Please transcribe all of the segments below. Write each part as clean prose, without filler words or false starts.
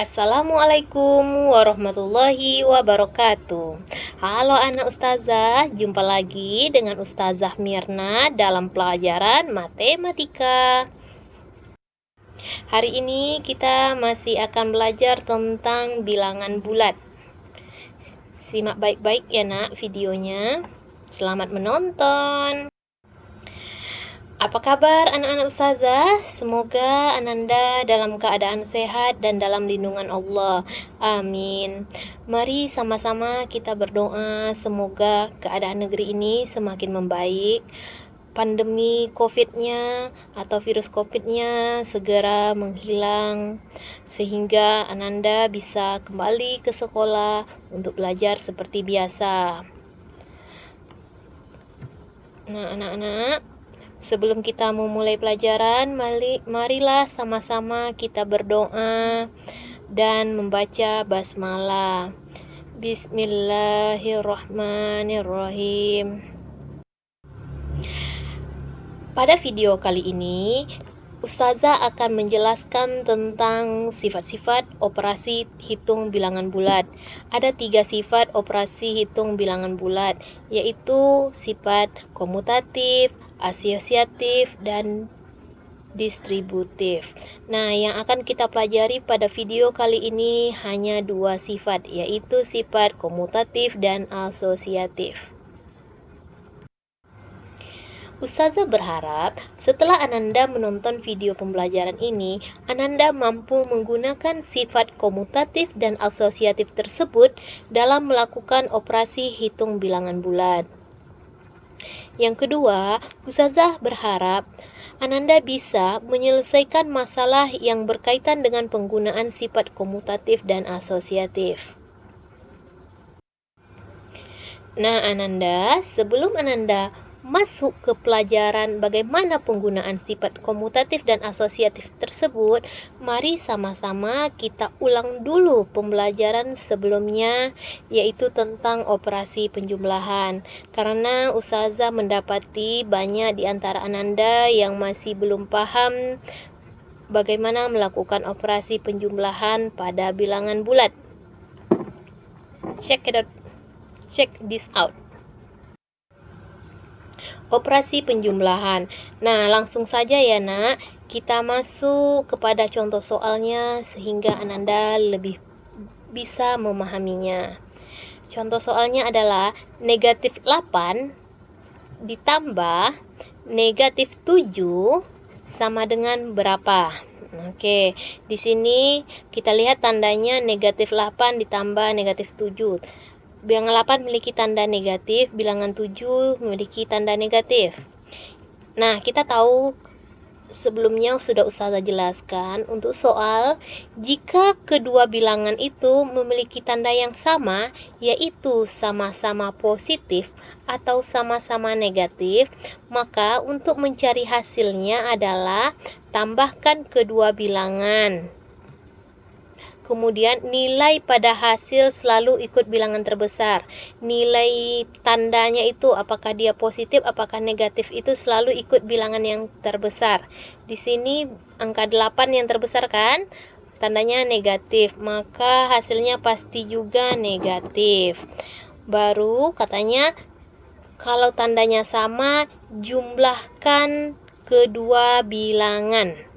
Assalamualaikum warahmatullahi wabarakatuh. Halo anak ustazah, jumpa lagi dengan Ustazah Mirna dalam pelajaran matematika. Hari ini kita masih akan belajar tentang bilangan bulat. Simak baik-baik ya nak videonya. Selamat menonton. Apa kabar anak-anak ustazah? Semoga ananda dalam keadaan sehat dan dalam lindungan Allah. Amin. Mari sama-sama kita berdoa semoga keadaan negeri ini semakin membaik. Pandemi COVID-nya atau virus COVID-nya segera menghilang sehingga ananda bisa kembali ke sekolah untuk belajar seperti biasa. Nah, anak-anak, sebelum kita memulai pelajaran, marilah sama-sama kita berdoa dan membaca basmalah. Bismillahirrahmanirrahim. Pada video kali ini, Ustazah akan menjelaskan tentang sifat-sifat operasi hitung bilangan bulat. Ada 3 sifat operasi hitung bilangan bulat, yaitu sifat komutatif, asosiatif, dan distributif. Nah, yang akan kita pelajari pada video kali ini hanya 2 sifat, yaitu sifat komutatif dan asosiatif. Ustazah berharap setelah ananda menonton video pembelajaran ini, ananda mampu menggunakan sifat komutatif dan asosiatif tersebut dalam melakukan operasi hitung bilangan bulat. Yang kedua, Ustazah berharap ananda bisa menyelesaikan masalah yang berkaitan dengan penggunaan sifat komutatif dan asosiatif. Nah, ananda, sebelum ananda masuk ke pelajaran bagaimana penggunaan sifat komutatif dan asosiatif tersebut, mari sama-sama kita ulang dulu pembelajaran sebelumnya, yaitu tentang operasi penjumlahan. Karena Ustazah mendapati banyak di antara ananda yang masih belum paham bagaimana melakukan operasi penjumlahan pada bilangan bulat. Check this out. Operasi penjumlahan. Nah, langsung saja ya nak, kita masuk kepada contoh soalnya sehingga ananda lebih bisa memahaminya. Contoh soalnya adalah negatif 8 ditambah negatif 7 sama dengan berapa? Oke, di sini kita lihat tandanya negatif 8 ditambah negatif 7. Bilangan 8 memiliki tanda negatif, bilangan 7 memiliki tanda negatif. Nah, kita tahu sebelumnya sudah Ustazah jelaskan untuk soal jika kedua bilangan itu memiliki tanda yang sama, yaitu sama-sama positif atau sama-sama negatif, maka untuk mencari hasilnya adalah tambahkan kedua bilangan. Kemudian nilai pada hasil selalu ikut bilangan terbesar. Nilai tandanya itu apakah dia positif, apakah negatif itu selalu ikut bilangan yang terbesar. Di sini angka 8 yang terbesar kan? Tandanya negatif, maka hasilnya pasti juga negatif. Baru katanya kalau tandanya sama, jumlahkan kedua bilangan.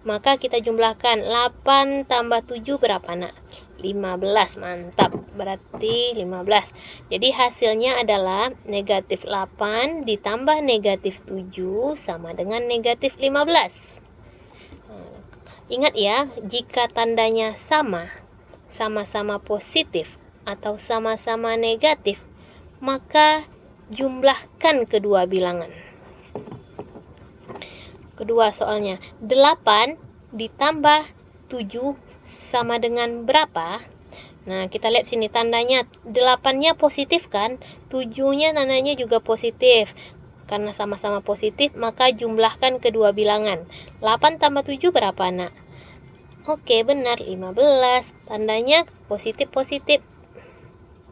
Maka kita jumlahkan 8 tambah 7 berapa nak? 15, mantap, berarti 15. Jadi hasilnya adalah negatif 8 ditambah negatif 7 sama dengan negatif 15. Ingat ya, jika tandanya sama, sama-sama positif atau sama-sama negatif, maka jumlahkan kedua bilangan. Kedua soalnya, 8 ditambah 7 sama dengan berapa? Nah, kita lihat sini tandanya 8-nya positif kan? 7-nya tandanya juga positif. Karena sama-sama positif, maka jumlahkan kedua bilangan. 8 tambah 7 berapa, nak? Oke, benar, 15. Tandanya positif-positif.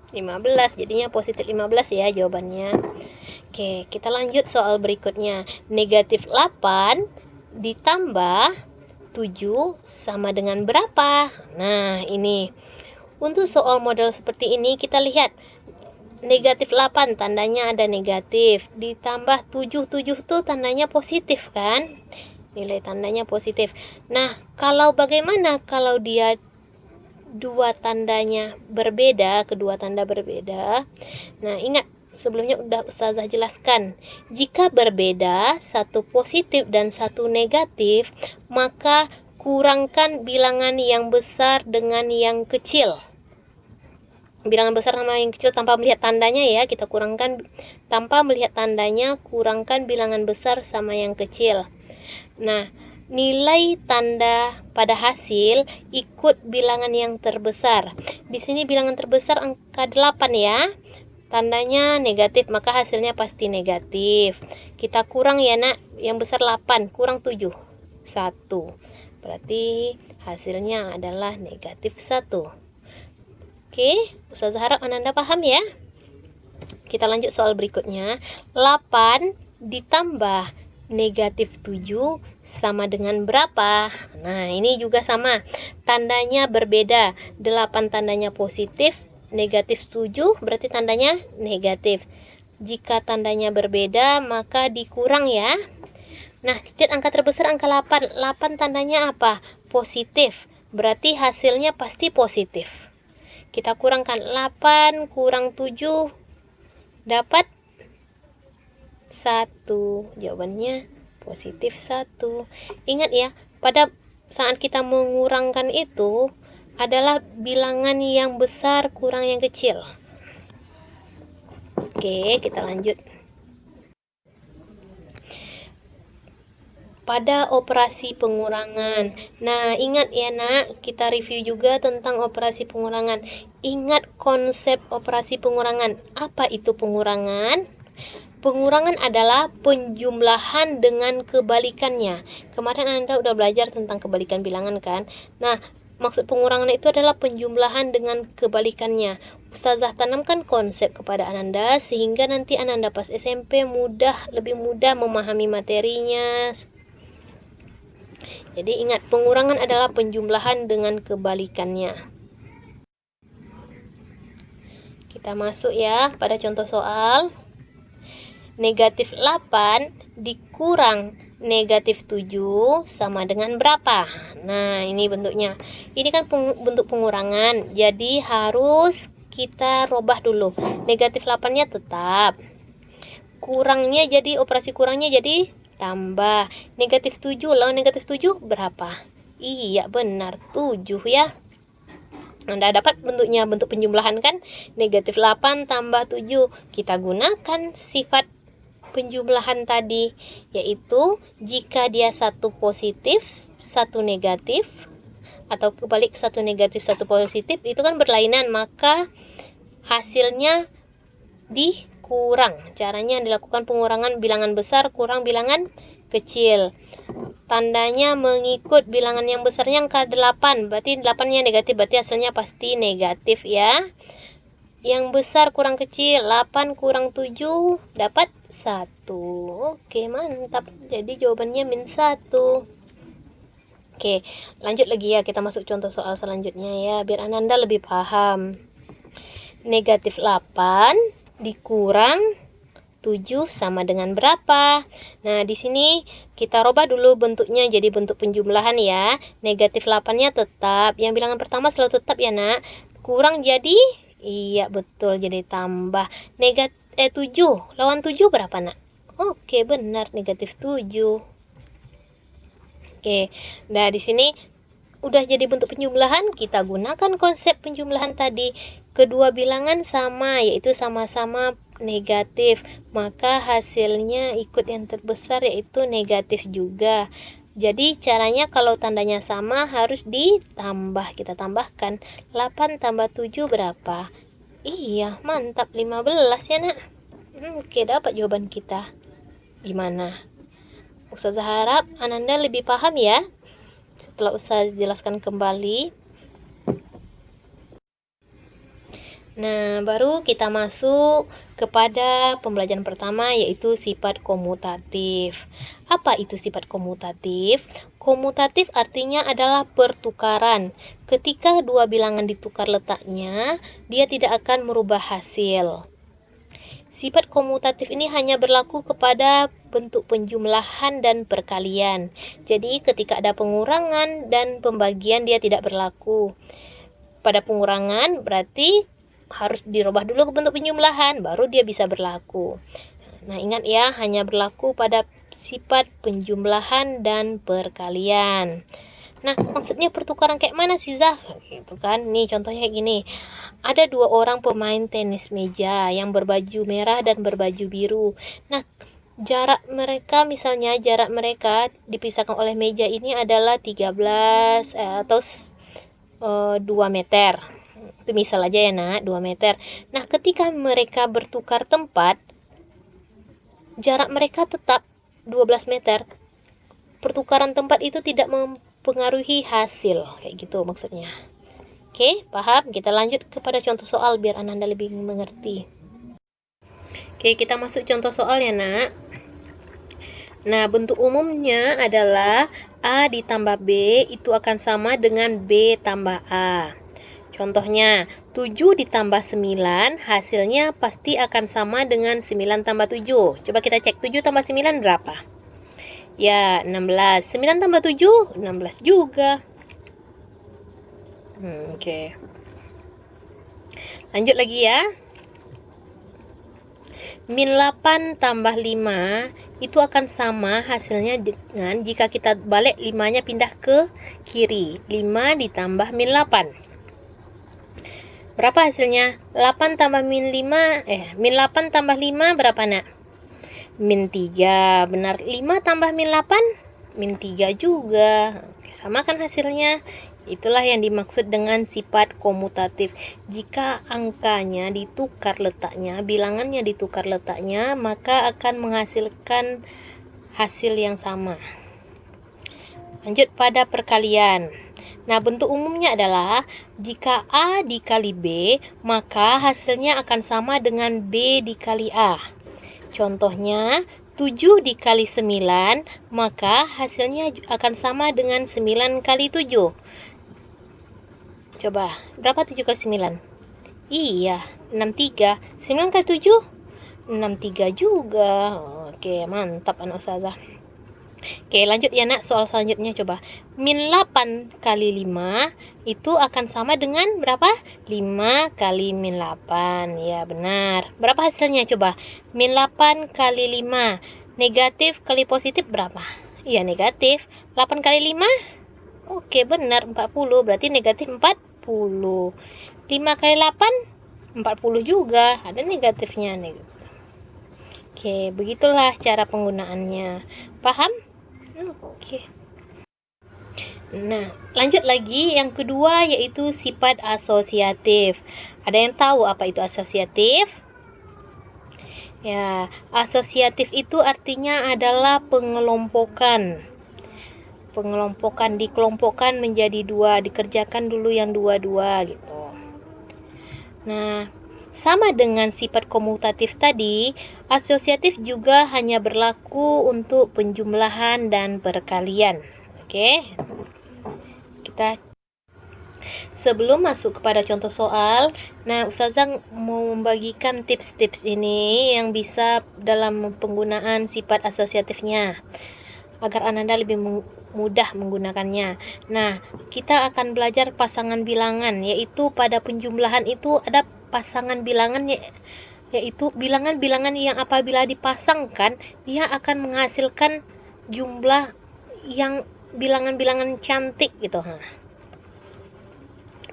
15, jadinya positif 15 ya jawabannya. Oke, kita lanjut soal berikutnya. Negatif 8 ditambah 7 sama dengan berapa? Nah, ini. Untuk soal model seperti ini kita lihat negatif 8 tandanya ada negatif, ditambah 7 tuh tandanya positif kan? Nilai tandanya positif. Nah, bagaimana kalau dia kedua tanda berbeda? Nah, ingat sebelumnya udah Ustazah jelaskan. Jika berbeda, satu positif dan satu negatif, maka kurangkan bilangan yang besar dengan yang kecil. Bilangan besar sama yang kecil tanpa melihat tandanya ya, kita kurangkan tanpa melihat tandanya, kurangkan bilangan besar sama yang kecil. Nah, nilai tanda pada hasil ikut bilangan yang terbesar. Di sini bilangan terbesar angka 8 ya. Tandanya negatif, maka hasilnya pasti negatif. Kita kurang ya nak, yang besar 8, kurang 7, 1. Berarti hasilnya adalah negatif 1. Oke, Ustazah harap Ananda paham ya. Kita lanjut soal berikutnya. 8 ditambah negatif 7 sama dengan berapa? Nah, ini juga sama. Tandanya berbeda. 8 tandanya positif, negatif 7 berarti tandanya negatif. Jika tandanya berbeda, maka dikurang ya. Nah, lihat angka terbesar angka 8. 8 tandanya apa? Positif. Berarti hasilnya pasti positif. Kita kurangkan 8 kurang 7 dapat 1. Jawabannya positif 1. Ingat ya, pada saat kita mengurangkan itu adalah bilangan yang besar kurang yang kecil. Oke, kita lanjut. Pada operasi pengurangan. Nah, ingat ya nak, kita review juga tentang operasi pengurangan. Ingat konsep operasi pengurangan. Apa itu pengurangan? Pengurangan adalah penjumlahan dengan kebalikannya. Kemarin Anda udah belajar tentang kebalikan bilangan kan? Nah, maksud pengurangan itu adalah penjumlahan dengan kebalikannya. Ustazah tanamkan konsep kepada Ananda sehingga nanti Ananda pas SMP lebih mudah memahami materinya. Jadi ingat, pengurangan adalah penjumlahan dengan kebalikannya. Kita masuk ya pada contoh soal. Negatif 8 dikurang negatif 7 sama dengan berapa? Nah, ini bentuknya. Ini kan bentuk pengurangan, jadi harus kita robah dulu. Negatif 8-nya tetap. Kurangnya jadi, operasi kurangnya jadi tambah. Negatif 7 lawan negatif 7 berapa? Iya, benar, 7 ya. Anda dapat bentuknya, bentuk penjumlahan kan? Negatif 8 tambah 7. Kita gunakan sifat penjumlahan tadi, yaitu jika dia satu positif, satu negatif, atau kebalik satu negatif, satu positif, itu kan berlainan, maka hasilnya dikurang. Caranya dilakukan pengurangan bilangan besar kurang bilangan kecil. Tandanya mengikut bilangan yang besarnya angka 8, berarti 8-nya negatif, berarti hasilnya pasti negatif ya. Yang besar kurang kecil, 8 kurang 7 dapat 1. Oke, mantap. Jadi jawabannya -1. Oke, lanjut lagi ya. Kita masuk contoh soal selanjutnya ya, biar Ananda lebih paham. Negatif 8 dikurang 7 sama dengan berapa? Nah, di sini kita robah dulu bentuknya jadi bentuk penjumlahan ya. Negatif 8-nya tetap. Yang bilangan pertama selalu tetap ya, nak. Kurang jadi, iya betul, jadi tambah. 7 lawan 7 berapa nak? Oke, benar, negatif 7. Oke, nah di sini udah jadi bentuk penjumlahan, kita gunakan konsep penjumlahan tadi. Kedua bilangan sama, yaitu sama-sama negatif, maka hasilnya ikut yang terbesar, yaitu negatif juga. Jadi caranya kalau tandanya sama harus ditambah. Kita tambahkan 8 tambah 7 berapa? Iya, mantap, 15 ya nak. Oke, dapat jawaban kita. Gimana? Ustazah harap Ananda lebih paham ya. Setelah Ustazah jelaskan kembali. Nah, baru kita masuk kepada pembelajaran pertama, yaitu sifat komutatif. Apa itu sifat komutatif? Komutatif artinya adalah pertukaran. Ketika dua bilangan ditukar letaknya, dia tidak akan merubah hasil. Sifat komutatif ini hanya berlaku kepada bentuk penjumlahan dan perkalian. Jadi, ketika ada pengurangan dan pembagian, dia tidak berlaku. Pada pengurangan berarti harus dirubah dulu ke bentuk penjumlahan, baru dia bisa berlaku. Nah, ingat ya, hanya berlaku pada sifat penjumlahan dan perkalian. Nah, maksudnya pertukaran kayak mana sih, Zah? Gitu kan. Nih, contohnya gini. Ada dua orang pemain tenis meja yang berbaju merah dan berbaju biru. Nah, jarak mereka dipisahkan oleh meja ini adalah 13 atau 2 meter. Itu misal aja ya, Nak, 2 meter. Nah, ketika mereka bertukar tempat, jarak mereka tetap 12 meter. Pertukaran tempat itu tidak mempengaruhi hasil, kayak gitu maksudnya. Oke, paham? Kita lanjut kepada contoh soal biar Ananda lebih mengerti. Oke, kita masuk contoh soal ya, Nak. Nah, bentuk umumnya adalah A ditambah B itu akan sama dengan B tambah A. Contohnya, 7 ditambah 9 hasilnya pasti akan sama dengan 9 tambah 7. Coba kita cek, 7 tambah 9 berapa? Ya, 16. 9 tambah 7, 16 juga. Oke. Lanjut lagi ya. Min 8 tambah 5 itu akan sama hasilnya dengan jika kita balik 5-nya pindah ke kiri. 5 ditambah min 8. Berapa hasilnya? 8 tambah min 5, min 8 tambah 5 berapa, Nak? Min 3, benar. 5 tambah min 8, min 3 juga. Oke, sama kan hasilnya? Itulah yang dimaksud dengan sifat komutatif. Jika angkanya ditukar letaknya, bilangannya ditukar letaknya, maka akan menghasilkan hasil yang sama. Lanjut pada perkalian. Nah, bentuk umumnya adalah jika A dikali B, maka hasilnya akan sama dengan B dikali A. Contohnya, 7 dikali 9, maka hasilnya akan sama dengan 9 kali 7. Coba, berapa 7 kali 9? Iya, 63. 9 kali 7? 63 juga. Oke, mantap anak ustazah. Oke, lanjut ya, Nak, soal selanjutnya coba. Min 8 kali 5 itu akan sama dengan berapa? 5 kali min 8. Ya, benar. Berapa hasilnya coba? Min 8 kali 5. Negatif kali positif berapa? Iya, negatif. 8 kali 5? Oke, benar. 40. Berarti negatif 40. 5 kali 8? 40 juga. Ada negatifnya. Oke, begitulah cara penggunaannya. Paham? Oke. Nah, lanjut lagi yang kedua yaitu sifat asosiatif. Ada yang tahu apa itu asosiatif? Ya, asosiatif itu artinya adalah pengelompokan. Pengelompokan, dikelompokkan menjadi dua, dikerjakan dulu yang dua-dua gitu. Nah, sama dengan sifat komutatif tadi, asosiatif juga hanya berlaku untuk penjumlahan dan perkalian. Oke. Sebelum masuk kepada contoh soal, nah Ustazah mau membagikan tips-tips ini yang bisa dalam penggunaan sifat asosiatifnya agar Ananda lebih mudah menggunakannya. Nah, kita akan belajar pasangan bilangan, yaitu pada penjumlahan itu ada pasangan bilangan, yaitu bilangan-bilangan yang apabila dipasangkan dia akan menghasilkan jumlah yang bilangan-bilangan cantik gitu.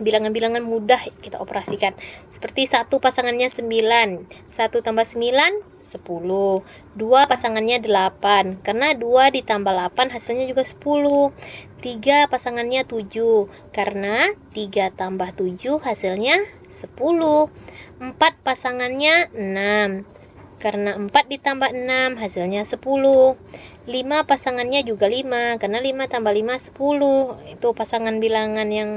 Bilangan-bilangan mudah kita operasikan. Seperti 1 pasangannya 9, 1 tambah 9 10, 2 pasangannya 8, karena 2 ditambah 8 hasilnya juga 10. 3 pasangannya 7, karena 3 tambah 7 hasilnya 10. 4 pasangannya 6, karena 4 ditambah 6 hasilnya 10. 5 pasangannya juga 5, karena 5 tambah 5 10. Itu pasangan bilangan yang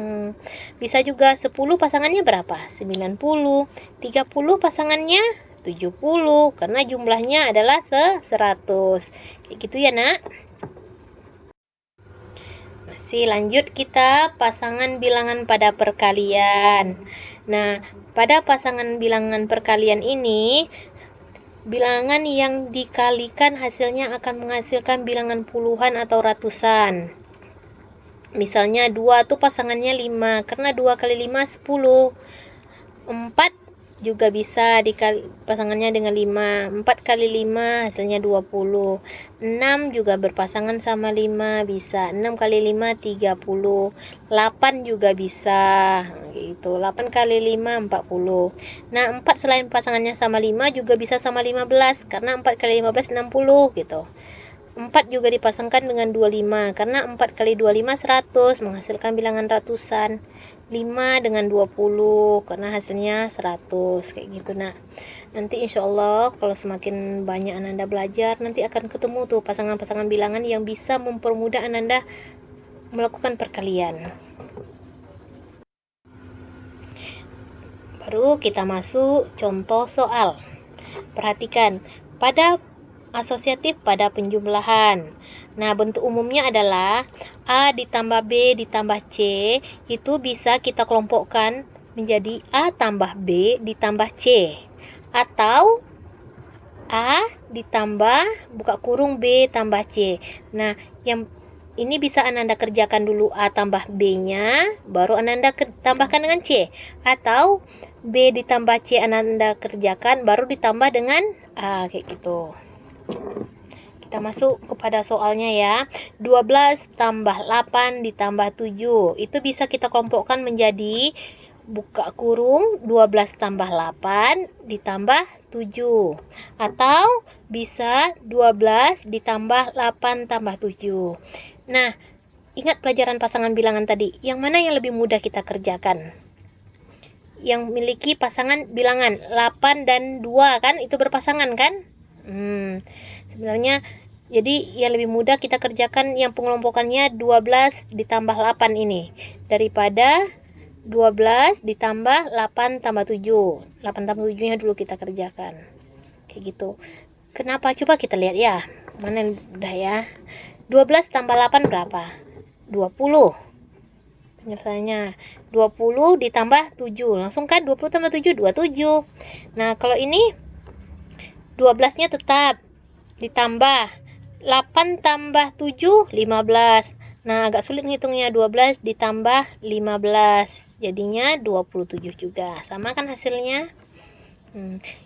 bisa juga. 10 pasangannya berapa? 90. 30 pasangannya 70, karena jumlahnya adalah 100. Kayak gitu ya, Nak. Masih lanjut kita pasangan bilangan pada perkalian. Nah, pada pasangan bilangan perkalian ini, bilangan yang dikalikan hasilnya akan menghasilkan bilangan puluhan atau ratusan. Misalnya 2 tuh pasangannya 5, karena 2 kali 5 10. 4 juga bisa dikali pasangannya dengan 5. 4 kali 5 hasilnya 20. 6 juga berpasangan sama 5, bisa. 6 kali 5 30. 8 juga bisa. Gitu. 8 kali 5 40. Nah, 4 selain pasangannya sama 5 juga bisa sama 15, karena 4 kali 15 60 gitu. 4 juga dipasangkan dengan 25, karena 4 kali 25 100, menghasilkan bilangan ratusan. 5 dengan 20, karena hasilnya 100, kayak gitu. Nah, nanti insya Allah kalau semakin banyak Ananda belajar, nanti akan ketemu tuh pasangan-pasangan bilangan yang bisa mempermudah Ananda melakukan perkalian. Baru kita masuk contoh soal. Perhatikan, pada asosiatif pada penjumlahan. Nah, bentuk umumnya adalah A ditambah B ditambah C, itu bisa kita kelompokkan menjadi A tambah B ditambah C. Atau A ditambah buka kurung B tambah C. Nah, yang ini bisa Ananda kerjakan dulu A tambah B-nya, baru Ananda tambahkan dengan C. Atau B ditambah C Ananda kerjakan, baru ditambah dengan A, kayak gitu. Kita masuk kepada soalnya ya. 12 tambah 8 ditambah 7. Itu bisa kita kelompokkan menjadi buka kurung 12 tambah 8 ditambah 7. Atau bisa 12 ditambah 8 tambah 7. Nah, ingat pelajaran pasangan bilangan tadi. Yang mana yang lebih mudah kita kerjakan? Yang memiliki pasangan bilangan 8 dan 2 kan? Itu berpasangan kan? Sebenarnya jadi yang lebih mudah kita kerjakan yang pengelompokannya 12 ditambah 8 ini daripada 12 ditambah 8 tambah 7. 8 tambah 7 nya dulu kita kerjakan. Kayak gitu. Kenapa? Coba kita lihat ya. Mana yang mudah ya. 12 tambah 8 berapa? 20. Penyelesaiannya 20 ditambah 7. Langsung kan 20 tambah 7 27. Nah, kalau ini 12-nya tetap ditambah 8 tambah 7 15. Nah, agak sulit ngitungnya. 12 ditambah 15 jadinya 27 juga. Sama kan hasilnya?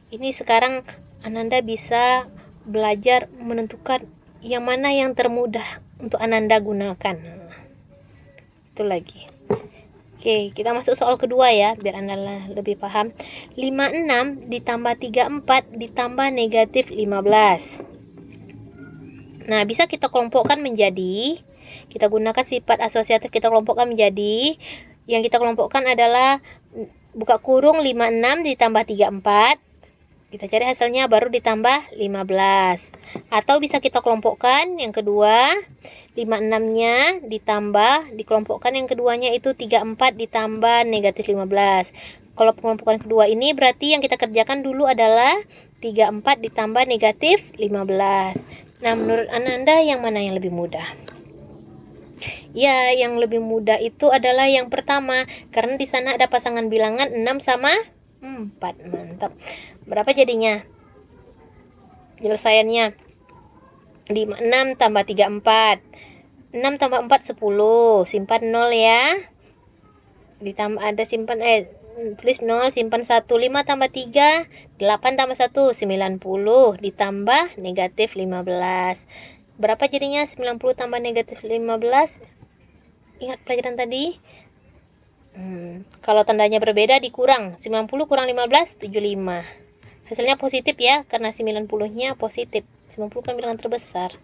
Ini sekarang Ananda bisa belajar menentukan yang mana yang termudah untuk Ananda gunakan. Itu lagi. Oke, kita masuk soal kedua ya, biar Anda lebih paham. 56 ditambah 34 ditambah negatif 15. Nah, bisa kita kelompokkan menjadi, kita gunakan sifat asosiatif, kita kelompokkan menjadi, yang kita kelompokkan adalah buka kurung 56 ditambah 34. Kita cari hasilnya baru ditambah 15. Atau bisa kita kelompokkan yang kedua, 56-nya ditambah, dikelompokkan yang keduanya itu 34 ditambah negatif 15. Kalau pengelompokan kedua ini berarti yang kita kerjakan dulu adalah 34 ditambah negatif 15. Nah, menurut Ananda yang mana yang lebih mudah? Ya, yang lebih mudah itu adalah yang pertama, karena di sana ada pasangan bilangan 6 sama 4. Mantap. Berapa jadinya? Penyelesaiannya 6 tambah 3 4. 6 tambah 4 10. Simpan 0 ya. Ditambah ada simpan tulis 0, simpan 1. 5 tambah 3 8 tambah 1 90 ditambah negatif 15. Berapa jadinya 90 tambah negatif 15? Ingat pelajaran tadi? Kalau tandanya berbeda dikurang. 90 kurang 15 75. Hasilnya positif ya, karena 90-nya positif. 90 kan bilangan terbesar.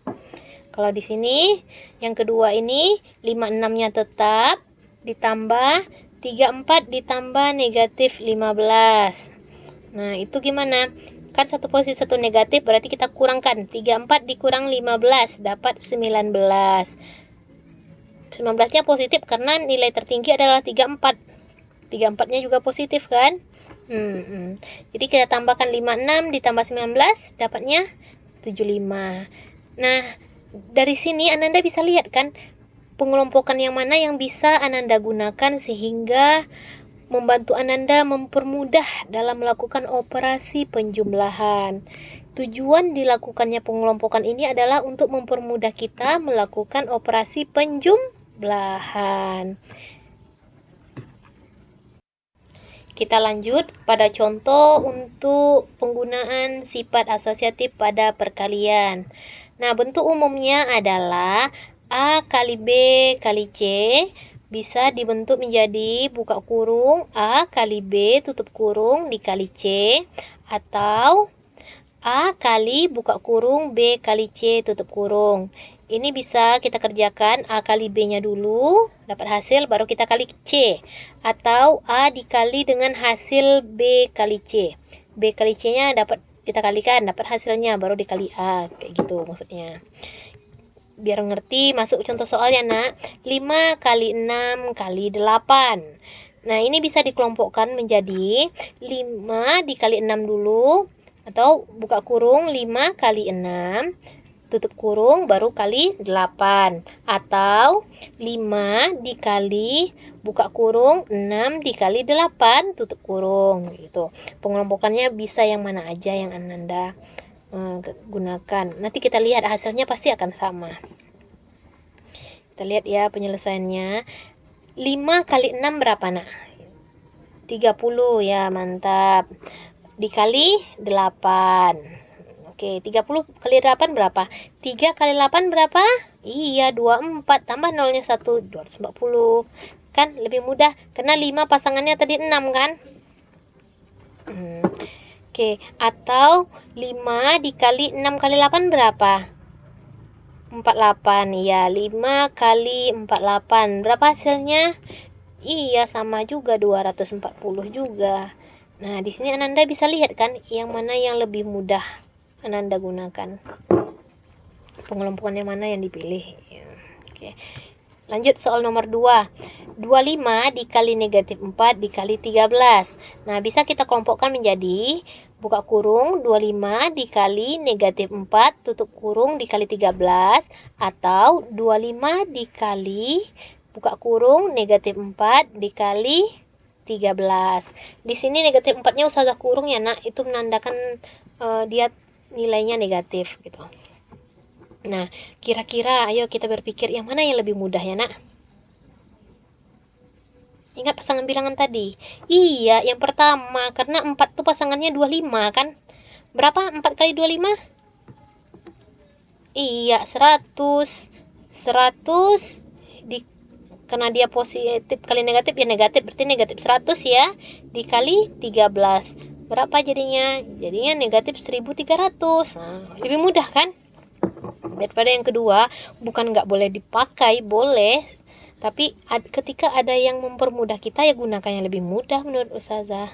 Kalau di sini yang kedua ini 56-nya tetap ditambah 34 ditambah negatif 15. Nah, itu gimana? Kan satu posisi satu negatif, berarti kita kurangkan. 34 dikurang 15, dapat 19. 19-nya positif karena nilai tertinggi adalah 34. 34-nya juga positif kan? Jadi kita tambahkan 56 ditambah 19, dapatnya 75. Nah, dari sini Ananda bisa lihat kan, pengelompokan yang mana yang bisa Ananda gunakan sehingga membantu Ananda mempermudah dalam melakukan operasi penjumlahan. Tujuan dilakukannya pengelompokan ini adalah untuk mempermudah kita melakukan operasi penjumlahan. Kita lanjut pada contoh untuk penggunaan sifat asosiatif pada perkalian. Nah, bentuk umumnya adalah A kali B kali C bisa dibentuk menjadi buka kurung A kali B tutup kurung dikali C, atau A kali buka kurung B kali C tutup kurung. Ini bisa kita kerjakan A kali B-nya dulu, dapat hasil, baru kita kali C. Atau A dikali dengan hasil B kali C. B kali C-nya dapat kita kalikan, dapat hasilnya, baru dikali A. Kayak gitu maksudnya. Biar ngerti, masuk contoh soalnya nak. 5 kali 6 kali 8. Nah, ini bisa dikelompokkan menjadi 5 dikali 6 dulu, atau buka kurung 5 kali 6 tutup kurung baru kali 8, atau 5 dikali buka kurung 6 dikali 8 tutup kurung gitu. Pengelompokannya bisa yang mana aja yang Ananda gunakan. Nanti kita lihat hasilnya pasti akan sama. Kita lihat ya penyelesaiannya. 5 kali 6 berapa nak? 30 ya, mantap. Dikali 8. Oke, 30 kali 8 berapa? 3 kali 8 berapa? Iya, 24. Tambah nolnya 1, 240. Kan lebih mudah, karena 5 pasangannya tadi 6 kan? Oke, atau 5 dikali 6 kali 8 berapa? 48. Iya, 5 kali 48. Berapa hasilnya? Iya, sama juga, 240 juga. Nah, di sini Ananda bisa lihat kan, yang mana yang lebih mudah Ananda gunakan. Pengelompokan yang mana yang dipilih. Oke. Lanjut soal nomor 2. 25 dikali negatif 4 dikali 13. Nah, bisa kita kelompokkan menjadi buka kurung 25 dikali negatif 4 tutup kurung dikali 13, atau 25 dikali buka kurung negatif 4 dikali 13. Di sini negatif 4-nya usah kurung ya nak, itu menandakan dia nilainya negatif gitu. Nah, kira-kira ayo kita berpikir yang mana yang lebih mudah ya nak? Ingat pasangan bilangan tadi? Iya, yang pertama, karena 4 tuh pasangannya 25 kan? Berapa 4 kali 25? Iya, 100. 100 karena dia positif kali negatif ya negatif, berarti negatif 100 ya, dikali 13. Berapa jadinya? Jadinya negatif 1300. Nah, lebih mudah kan? Daripada yang kedua, bukan nggak boleh dipakai, boleh. Tapi ketika ada yang mempermudah kita, ya gunakan yang lebih mudah menurut Ustazah.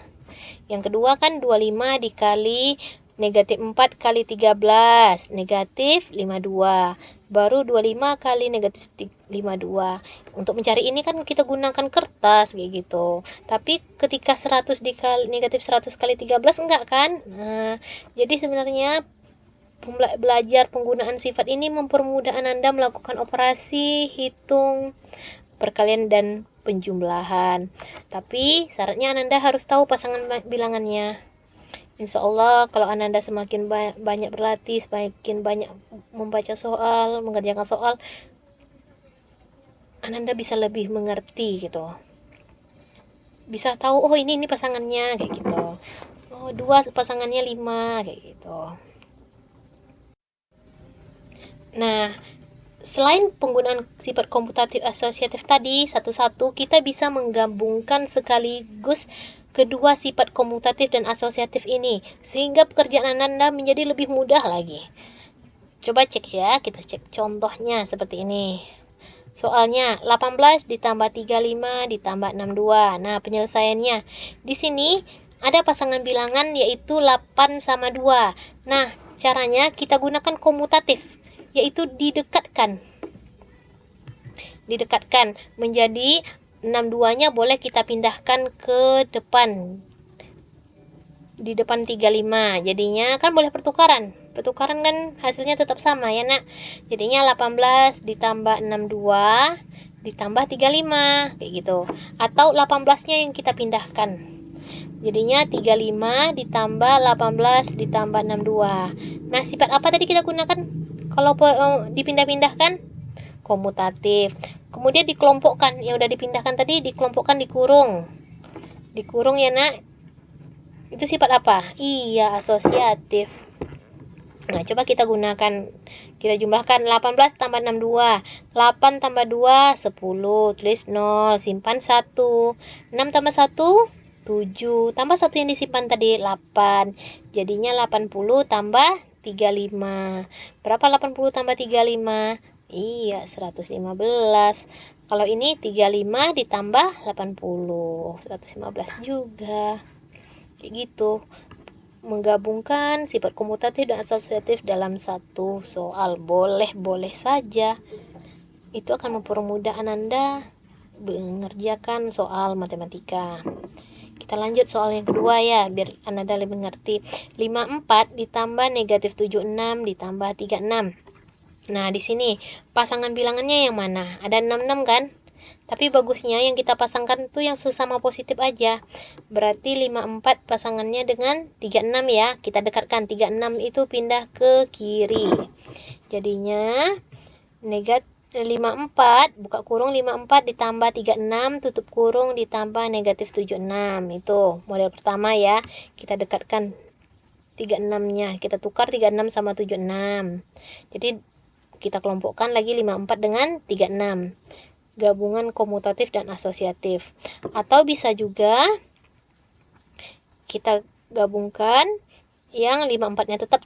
Yang kedua kan 25 dikali negatif 4 kali 13, negatif 52. Baru 25 kali negatif 52. Untuk mencari ini kan kita gunakan kertas kayak gitu. Tapi ketika 100 dikali negatif 100 kali 13 enggak kan? Nah, jadi sebenarnya belajar penggunaan sifat ini mempermudah Ananda melakukan operasi hitung perkalian dan penjumlahan. Tapi syaratnya Ananda harus tahu pasangan bilangannya. Insya Allah kalau Ananda semakin banyak berlatih, semakin banyak membaca soal, mengerjakan soal, Ananda bisa lebih mengerti gitu. Bisa tahu, oh ini pasangannya kayak gitu. Oh 2 pasangannya 5 kayak gitu. Nah, selain penggunaan sifat komutatif asosiatif tadi satu-satu, kita bisa menggabungkan sekaligus kedua sifat komutatif dan asosiatif ini, sehingga pekerjaan Ananda menjadi lebih mudah lagi. Coba cek ya, kita cek contohnya seperti ini. Soalnya 18 ditambah 35 ditambah 62. Nah, penyelesaiannya di sini ada pasangan bilangan yaitu 8 sama 2. Nah, caranya kita gunakan komutatif, yaitu didekatkan menjadi 62-nya boleh kita pindahkan ke depan, di depan 35. Jadinya kan boleh pertukaran kan hasilnya tetap sama ya nak. Jadinya 18 ditambah 62 ditambah 35 kayak gitu. Atau 18-nya yang kita pindahkan, jadinya 35 ditambah 18 ditambah 62. Nah, sifat apa tadi kita gunakan kalau dipindah-pindahkan? Komutatif. Kemudian dikelompokkan, yang udah dipindahkan tadi dikelompokkan, dikurung ya nak. Itu sifat apa? Iya, asosiatif. Nah, coba kita gunakan, kita jumlahkan 18 tambah 62. 8 tambah 2, 10. Tulis 0, simpan 1. 6 tambah 1, 7. Tambah 1 yang disimpan tadi, 8. Jadinya 80 tambah 35. Berapa 80 tambah 35? Iya, 115. Kalau ini 35 ditambah 80, 115 juga. Kayak gitu. Menggabungkan sifat komutatif dan asosiatif dalam satu soal. Boleh saja. Itu akan mempermudah Ananda mengerjakan soal matematika. Kita lanjut soal yang kedua ya, biar Ananda lebih mengerti. 54 ditambah negatif 76 ditambah 36. Nah, di sini pasangan bilangannya yang mana? Ada 66 kan? Tapi bagusnya yang kita pasangkan itu yang sesama positif aja. Berarti 54 pasangannya dengan 36 ya. Kita dekatkan, 36 itu pindah ke kiri. Jadinya negatif 54, buka kurung 54 ditambah 36, tutup kurung ditambah negatif 76. Itu model pertama ya. Kita dekatkan 36-nya. Kita tukar 36 sama 76. Jadi kita kelompokkan lagi 54 dengan 36. Gabungan komutatif dan asosiatif. Atau bisa juga kita gabungkan yang 54-nya tetap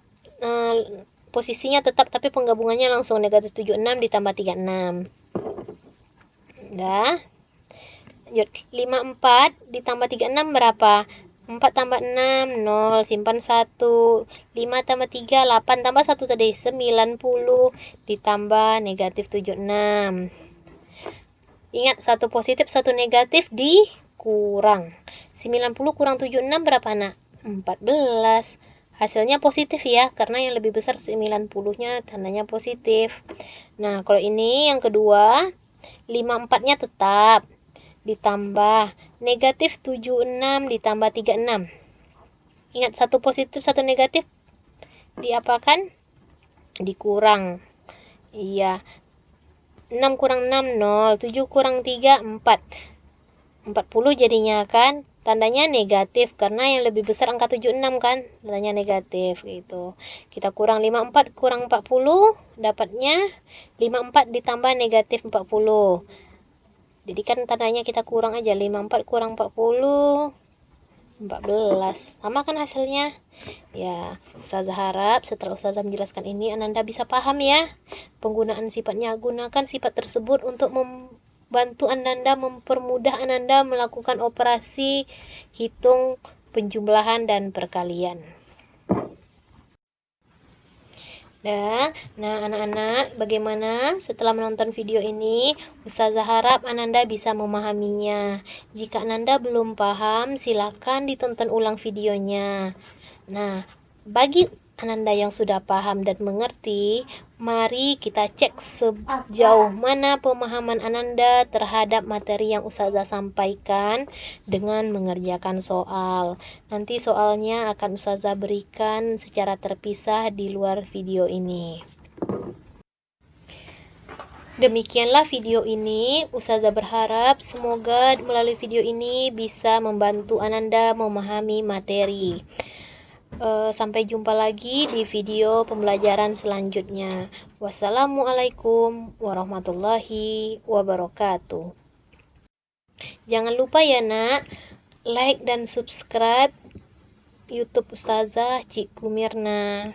posisinya tetap, tapi penggabungannya langsung negatif 76 ditambah 36. Udah. 54 ditambah 36 berapa? 4 tambah 6, 0, simpan 1. 5 tambah 3, 8 tambah 1 tadi, 90 ditambah negatif 76. Ingat, satu positif, satu negatif dikurang. 90 kurang 76 berapa nak? 14. Hasilnya positif ya, karena yang lebih besar 90-nya tandanya positif. Nah, kalau ini yang kedua, 54-nya tetap. Ditambah negatif 76 ditambah 36. Ingat, satu positif, satu negatif diapakan? Dikurang. Iya. 6 kurang 6, 0. 7 kurang 3, 4. 40 jadinya kan. Tandanya negatif, karena yang lebih besar angka 76 kan. Tandanya negatif gitu. Kita kurang 54 kurang 40. Dapatnya 54 ditambah negatif 40. Jadi kan tandanya kita kurang aja. 54 kurang 40. 14. Sama kan hasilnya? Ya, Ustazah harap setelah Ustazah menjelaskan ini Ananda bisa paham ya penggunaan sifatnya. Gunakan sifat tersebut untuk membantu Ananda, mempermudah Ananda melakukan operasi hitung, penjumlahan, dan perkalian. Nah, anak-anak, bagaimana setelah menonton video ini? Ustazah harap Ananda bisa memahaminya. Jika Ananda belum paham, silakan ditonton ulang videonya. Nah, bagi Ananda yang sudah paham dan mengerti, mari kita cek sejauh mana pemahaman Ananda terhadap materi yang Ustazah sampaikan dengan mengerjakan soal. Nanti soalnya akan Ustazah berikan secara terpisah di luar video ini. Demikianlah video ini. Ustazah berharap semoga melalui video ini bisa membantu Ananda memahami materi. Sampai jumpa lagi di video pembelajaran selanjutnya. Wassalamualaikum warahmatullahi wabarakatuh. Jangan lupa ya nak, like dan subscribe YouTube Ustazah Cikgu Mirna.